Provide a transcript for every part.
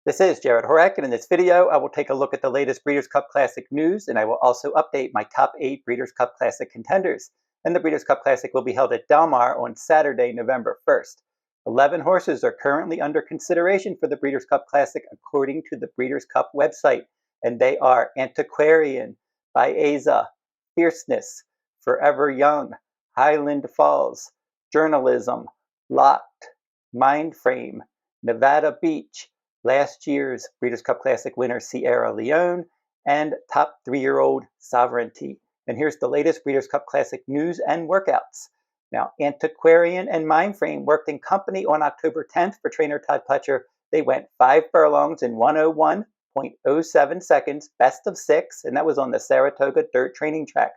This is Jarrod Horak, and in this video, I will take a look at the latest Breeders' Cup Classic news, and I will also update my top 8 Breeders' Cup Classic contenders. And the Breeders' Cup Classic will be held at Del Mar on Saturday, November 1st. 11 horses are currently under consideration for the Breeders' Cup Classic according to the Breeders' Cup website, and they are Antiquarian, Baeza, Fierceness, Forever Young, Highland Falls, Journalism, Locked, Mindframe, Nevada Beach, last year's Breeders' Cup Classic winner Leone, and top 3-year-old Sovereignty. And here's the latest Breeders' Cup Classic news and workouts. Now, Antiquarian and Mindframe worked in company on October 10th for trainer Todd Pletcher. They went 5 furlongs in 101.07 seconds, best of 6, and that was on the Saratoga dirt training track.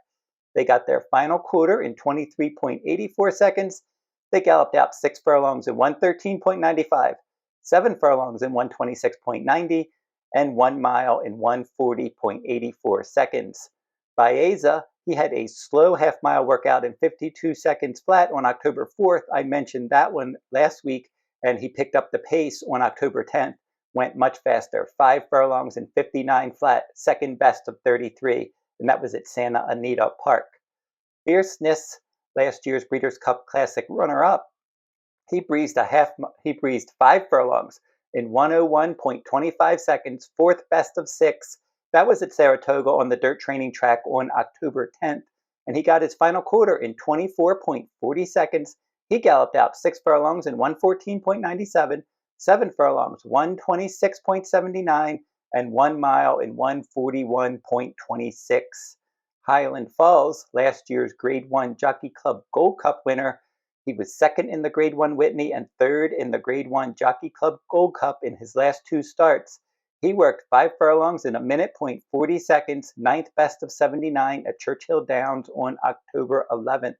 They got their final quarter in 23.84 seconds. They galloped out 6 furlongs in 113.95, 7 furlongs in 126.90, and 1 mile in 140.84 seconds. Baeza, he had a slow half-mile workout in 52 seconds flat on October 4th. I mentioned that one last week, and he picked up the pace on October 10th, went much faster, 5 furlongs and 59 flat, second best of 33, and that was at Santa Anita Park. Fierceness, last year's Breeders' Cup Classic runner-up, he breezed 5 furlongs in 101.25 seconds, fourth best of 6. That was at Saratoga on the dirt training track on October 10th, and he got his final quarter in 24.40 seconds. He galloped out 6 furlongs in 114.97, 7 furlongs, 126.79, and 1 mile in 141.26. Highland Falls, last year's Grade 1 Jockey Club Gold Cup winner, he was second in the Grade 1 Whitney and third in the Grade 1 Jockey Club Gold Cup in his last 2 starts. He worked 5 furlongs in 1:40 seconds, 9th best of 79 at Churchill Downs on October 11th.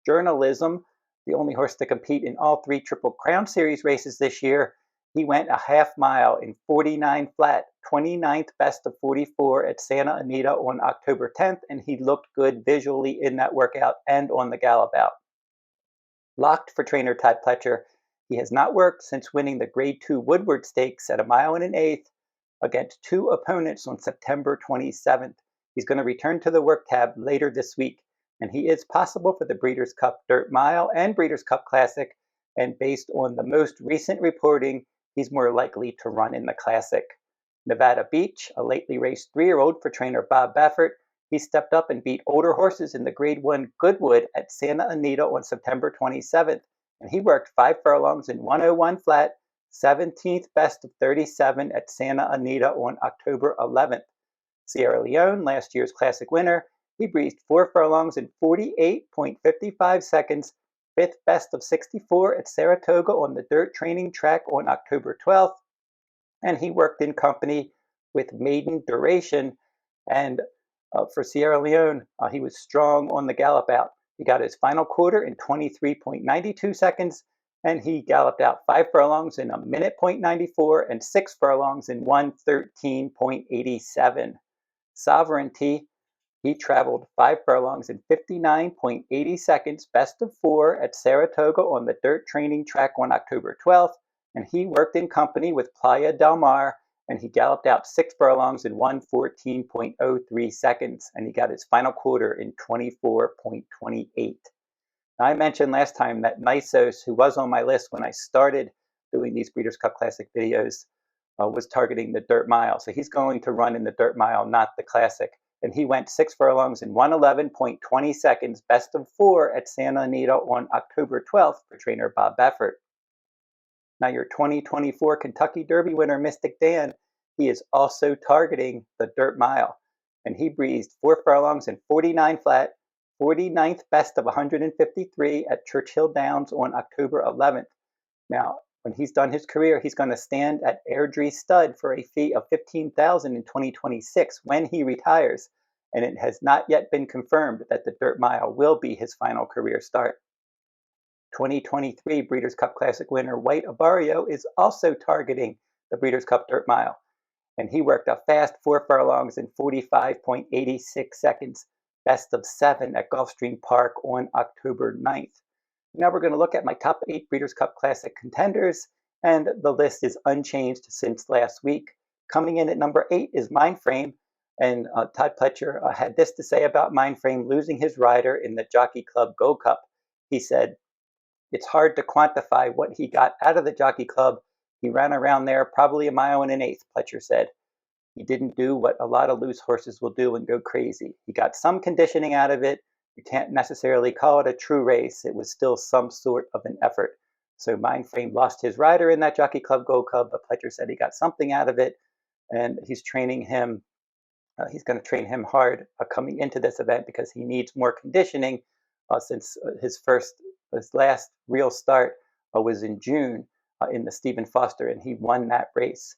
Journalism, the only horse to compete in all 3 Triple Crown Series races this year, he went a half mile in 49 flat, 29th best of 44 at Santa Anita on October 10th, and he looked good visually in that workout and on the gallop out. Locked for trainer Todd Pletcher, he has not worked since winning the Grade 2 Woodward Stakes at 1 1/8 against 2 opponents on September 27th. He's going to return to the work tab later this week, and he is possible for the Breeders' Cup Dirt Mile and Breeders' Cup Classic, and based on the most recent reporting, he's more likely to run in the Classic. Nevada Beach, a lately raced 3-year-old for trainer Bob Baffert, he stepped up and beat older horses in the Grade 1 Goodwood at Santa Anita on September 27th, and he worked 5 furlongs in 101 flat, 17th best of 37 at Santa Anita on October 11th. Leone, last year's Classic winner, he breezed 4 furlongs in 48.55 seconds, 5th best of 64 at Saratoga on the dirt training track on October 12th, and he worked in company with Maiden Duration, and for Sierra Leone, he was strong on the gallop out. He got his final quarter in 23.92 seconds, and he galloped out 5 furlongs in 1:94 and 6 furlongs in 1:13.87. Sovereignty, he traveled 5 furlongs in 59.80 seconds, best of 4 at Saratoga on the dirt training track on October 12th, and he worked in company with Playa del Mar, and he galloped out 6 furlongs in 1:14.03 seconds, and he got his final quarter in 24.28. Now, I mentioned last time that Nisos, who was on my list when I started doing these Breeders' Cup Classic videos, was targeting the Dirt Mile. So he's going to run in the Dirt Mile, not the Classic. And he went 6 furlongs in 1:11.20 seconds, best of 4 at Santa Anita on October 12th for trainer Bob Baffert. Now, your 2024 Kentucky Derby winner, Mystic Dan, he is also targeting the Dirt Mile. And he breezed 4 furlongs in 49 flat, 49th best of 153 at Churchill Downs on October 11th. Now, when he's done his career, he's going to stand at Airdrie Stud for a fee of $15,000 in 2026 when he retires, and it has not yet been confirmed that the Dirt Mile will be his final career start. 2023 Breeders' Cup Classic winner White Abarrio is also targeting the Breeders' Cup Dirt Mile, and he worked a fast 4 furlongs in 45.86 seconds, best of 7 at Gulfstream Park on October 9th. Now we're going to look at my top 8 Breeders' Cup Classic contenders, and the list is unchanged since last week. Coming in at number 8 is Mindframe, and Todd Pletcher had this to say about Mindframe losing his rider in the Jockey Club Gold Cup. He said, "It's hard to quantify what he got out of the Jockey Club. He ran around there probably a mile and an eighth," Pletcher said. "He didn't do what a lot of loose horses will do and go crazy. He got some conditioning out of it. You can't necessarily call it a true race. It was still some sort of an effort." So Mindframe lost his rider in that Jockey Club Gold Cup, but Pletcher said he got something out of it, and he's training him. He's going to train him hard coming into this event because he needs more conditioning since his last real start was in June in the Stephen Foster, and he won that race.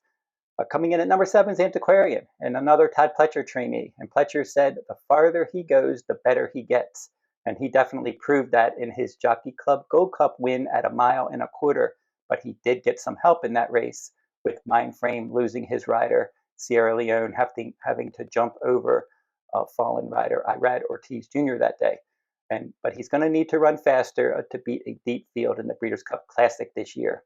Coming in at number 7 is Antiquarian, and another Todd Pletcher trainee. And Pletcher said the farther he goes, the better he gets. And he definitely proved that in his Jockey Club Gold Cup win at a mile and a quarter. But he did get some help in that race with Mindframe losing his rider, Sierra Leone having to jump over a fallen rider, Irad Ortiz Jr. that day. But he's going to need to run faster to beat a deep field in the Breeders' Cup Classic this year.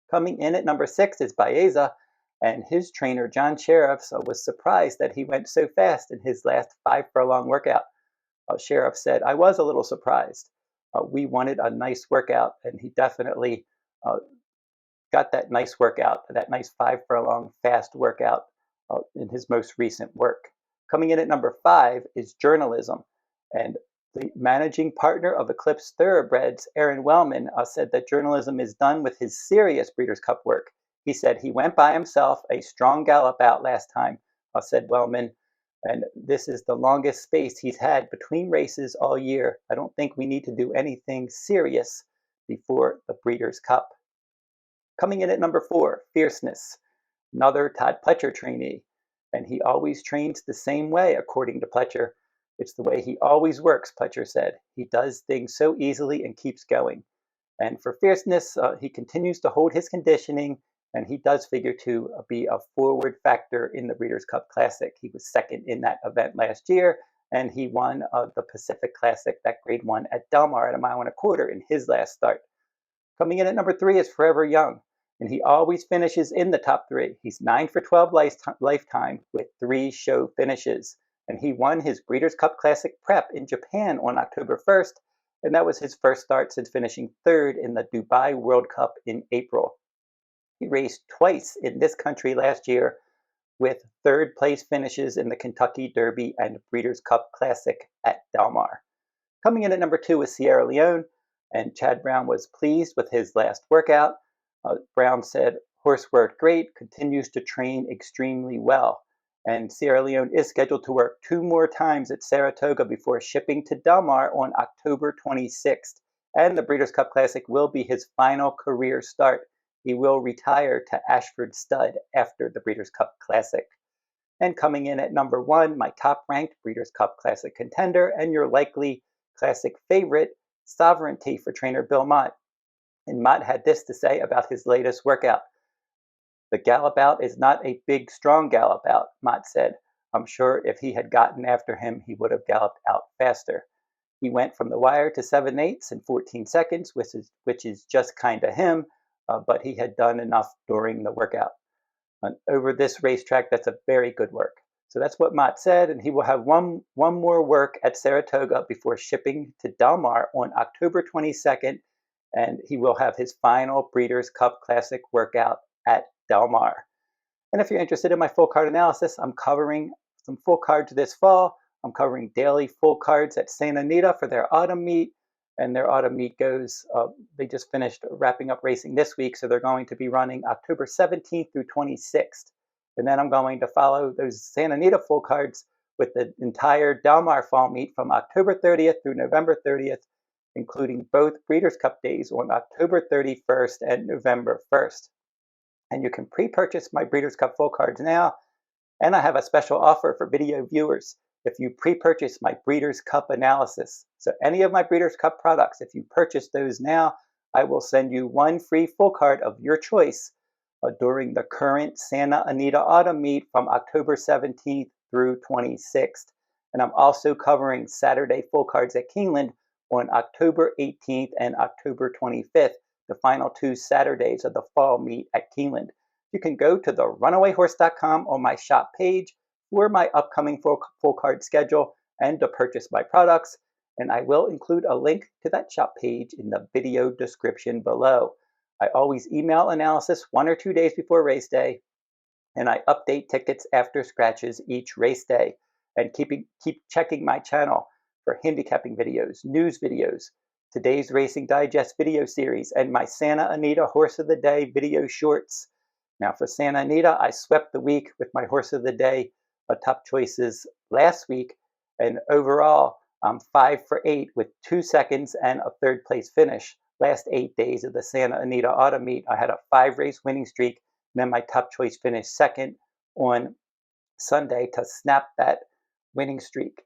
Coming in at number 6 is Baeza, and his trainer, John Sheriff, was surprised that he went so fast in his last 5 furlong workout. Sheriff said, "I was a little surprised. We wanted a nice workout," and he definitely got that nice workout, that nice 5 furlong fast workout in his most recent work. Coming in at number 5 is Journalism, and the managing partner of Eclipse Thoroughbreds, Aaron Wellman, said that Journalism is done with his serious Breeders' Cup work. He said he went by himself a strong gallop out last time, said Wellman, and this is the longest space he's had between races all year. I don't think we need to do anything serious before the Breeders' Cup. Coming in at number 4, Fierceness, another Todd Pletcher trainee, and he always trains the same way, according to Pletcher. "It's the way he always works," Pletcher said. "He does things so easily and keeps going." And for Fierceness, he continues to hold his conditioning, and he does figure to be a forward factor in the Breeders' Cup Classic. He was second in that event last year, and he won the Pacific Classic, that Grade 1 at Del Mar at a mile and a quarter in his last start. Coming in at number 3 is Forever Young, and he always finishes in the top 3. He's 9 for 12 lifetime with 3 show finishes, and he won his Breeders' Cup Classic prep in Japan on October 1st, and that was his first start since finishing 3rd in the Dubai World Cup in April. He raced twice in this country last year with 3rd place finishes in the Kentucky Derby and Breeders' Cup Classic at Del Mar. Coming in at number 2 is Sierra Leone, and Chad Brown was pleased with his last workout. Brown said, "Horse worked great, continues to train extremely well." And Sierra Leone is scheduled to work 2 more times at Saratoga before shipping to Del Mar on October 26th. And the Breeders' Cup Classic will be his final career start. He will retire to Ashford Stud after the Breeders' Cup Classic. And coming in at number 1, my top-ranked Breeders' Cup Classic contender and your likely Classic favorite, Sovereignty for trainer Bill Mott. And Mott had this to say about his latest workout. "The gallop out is not a big, strong gallop out," Mott said. "I'm sure if he had gotten after him, he would have galloped out faster. He went from the wire to 7/8 in 14 seconds, which is just kind of him, but he had done enough during the workout. Over this racetrack, that's a very good work." So that's what Mott said, and he will have one more work at Saratoga before shipping to Del Mar on October 22nd, and he will have his final Breeders' Cup Classic workout at Del Mar. And if you're interested in my full card analysis, I'm covering some full cards this fall. I'm covering daily full cards at Santa Anita for their autumn meet, and their autumn meet they just finished wrapping up racing this week, so they're going to be running October 17th through 26th. And then I'm going to follow those Santa Anita full cards with the entire Del Mar fall meet from October 30th through November 30th, including both Breeders' Cup days on October 31st and November 1st. And you can pre-purchase my Breeders' Cup full cards now, and I have a special offer for video viewers if you pre-purchase my Breeders' Cup analysis. So any of my Breeders' Cup products, if you purchase those now, I will send you 1 free full card of your choice during the current Santa Anita Autumn meet from October 17th through 26th. And I'm also covering Saturday full cards at Keeneland on October 18th and October 25th, the final 2 Saturdays of the fall meet at Keeneland. You can go to the runawayhorse.com on my shop page for my upcoming full card schedule and to purchase my products, and I will include a link to that shop page in the video description below. I always email analysis 1 or 2 days before race day, and I update tickets after scratches each race day. And keep checking my channel for handicapping videos, news videos, today's Racing Digest video series, and my Santa Anita Horse of the Day video shorts. Now for Santa Anita, I swept the week with my Horse of the Day top choices last week, and overall I'm 5 for 8 with 2 seconds and a 3rd place finish. Last 8 days of the Santa Anita Autumn Meet, I had a 5-race winning streak, and then my top choice finished second on Sunday to snap that winning streak.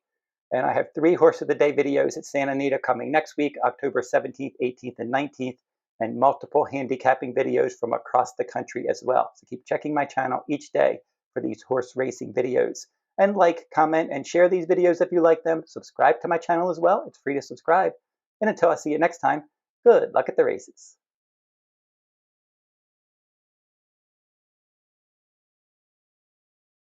And I have 3 Horse of the Day videos at Santa Anita coming next week, October 17th, 18th, and 19th, and multiple handicapping videos from across the country as well. So keep checking my channel each day for these horse racing videos. And like, comment, and share these videos if you like them. Subscribe to my channel as well. It's free to subscribe. And until I see you next time, good luck at the races.